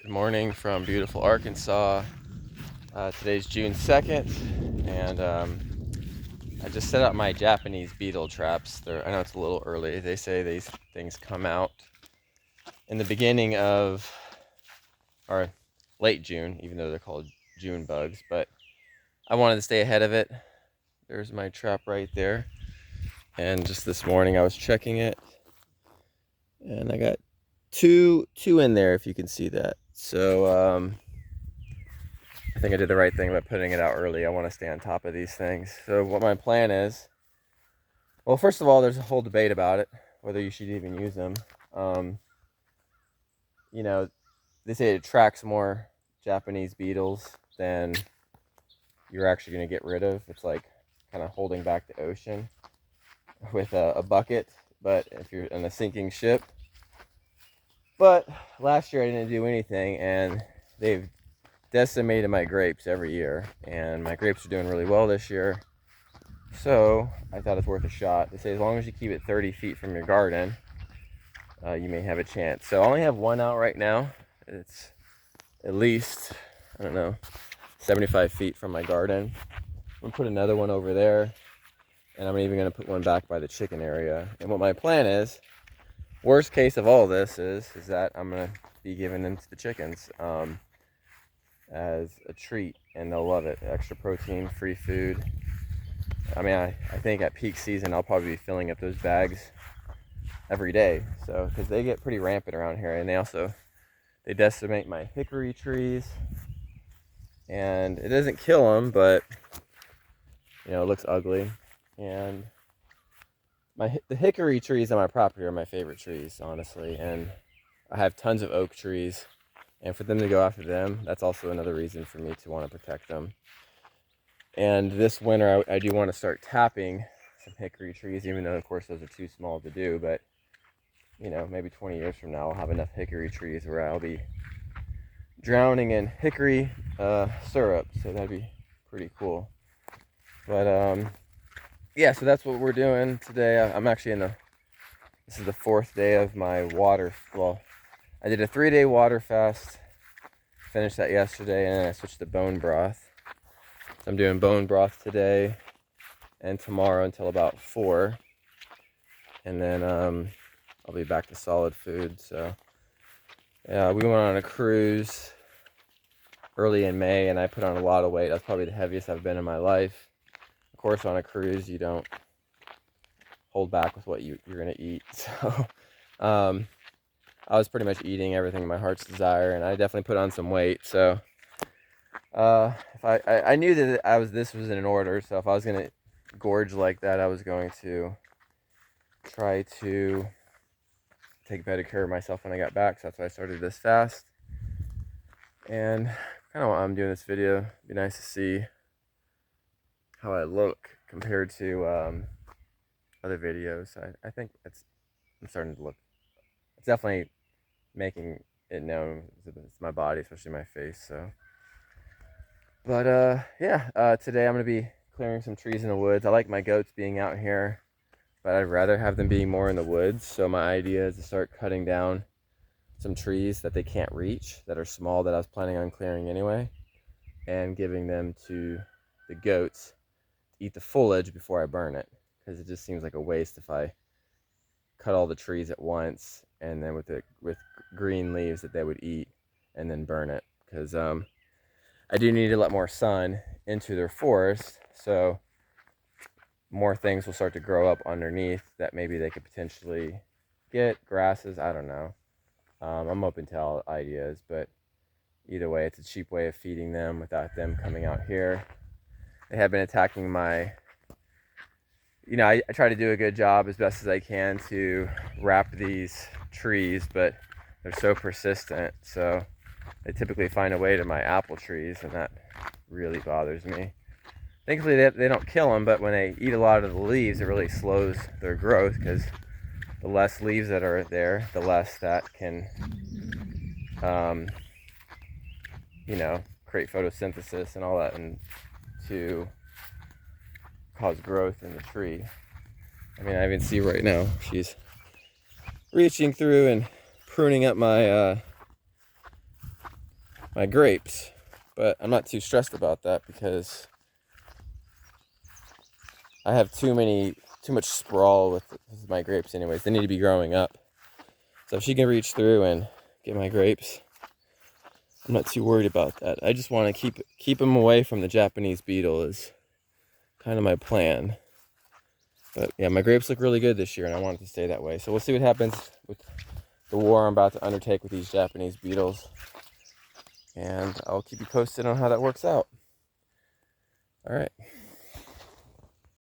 Good morning from beautiful Arkansas. Today's June 2nd, and I just set up my Japanese beetle traps. I know it's a little early. They say these things come out in the beginning of, or late June, even though they're called June bugs, but I wanted to stay ahead of it. There's my trap right there. And just this morning I was checking it, and I got two in there, if you can see that. So I think I did the right thing by putting it out early. I want to stay on top of these things. So what my plan is, well, first of all, there's a whole debate about it, whether you should even use them. You know, they say it attracts more Japanese beetles than you're actually going to get rid of. It's like kind of holding back the ocean with a bucket, but if you're in a sinking ship. But last year I didn't do anything, and they've decimated my grapes every year, and my grapes are doing really well this year. So I thought it's worth a shot. They say as long as you keep it 30 feet from your garden, you may have a chance. So I only have one out right now. It's at least, I don't know, 75 feet from my garden. I'm gonna put another one over there, and I'm even gonna put one back by the chicken area. And what my plan is, worst case of all this is that I'm gonna be giving them to the chickens as a treat, and they'll love it. Extra protein, free food. I mean, I think at peak season I'll probably be filling up those bags every day. So, because they get pretty rampant around here, and they decimate my hickory trees, and it doesn't kill them, but it looks ugly. And the hickory trees on my property are my favorite trees, honestly, and I have tons of oak trees, and for them to go after them, that's also another reason for me to want to protect them. And this winter I do want to start tapping some hickory trees, even though of course those are too small to do, but maybe 20 years from now I'll have enough hickory trees where I'll be drowning in hickory syrup, so that'd be pretty cool. But yeah, so that's what we're doing today. I'm actually this is the 4th day of my water, well, I did a 3-day water fast, finished that yesterday, and then I switched to bone broth. So I'm doing bone broth today and tomorrow until about 4, and then I'll be back to solid food. So yeah, we went on a cruise early in May, and I put on a lot of weight. That's probably the heaviest I've been in my life. Of course, on a cruise you don't hold back with what you're gonna eat. So I was pretty much eating everything my heart's desire, and I definitely put on some weight. So if I knew that this was in order, so if I was gonna gorge like that, I was going to try to take better care of myself when I got back. So that's why I started this fast. And kind of why I'm doing this video. It'd be nice to see how I look compared to other videos. I think I'm starting to look. It's definitely making it known. It's my body, especially my face. So. But yeah, today I'm going to be clearing some trees in the woods. I like my goats being out here, but I'd rather have them being more in the woods. So my idea is to start cutting down some trees that they can't reach, that are small, that I was planning on clearing anyway, and giving them to the goats to eat the foliage before I burn it, because it just seems like a waste if I cut all the trees at once and then with green leaves that they would eat and then burn it, because I do need to let more sun into their forest, so more things will start to grow up underneath that maybe they could potentially get. Grasses, I don't know. I'm open to all ideas, but either way, it's a cheap way of feeding them without them coming out here. They have been attacking my, I try to do a good job as best as I can to wrap these trees, but they're so persistent, so they typically find a way to my apple trees, and that really bothers me. Thankfully, they don't kill them, but when they eat a lot of the leaves, it really slows their growth, because the less leaves that are there, the less that can, create photosynthesis and all that, and to cause growth in the tree. I mean, I even see right now, she's reaching through and pruning up my my grapes. But I'm not too stressed about that because I have too much sprawl with my grapes anyways. They need to be growing up. So if she can reach through and get my grapes, I'm not too worried about that. I just want to keep them away from the Japanese beetle is kind of my plan. But yeah, my grapes look really good this year, and I want it to stay that way. So we'll see what happens with the war I'm about to undertake with these Japanese beetles. And I'll keep you posted on how that works out. All right.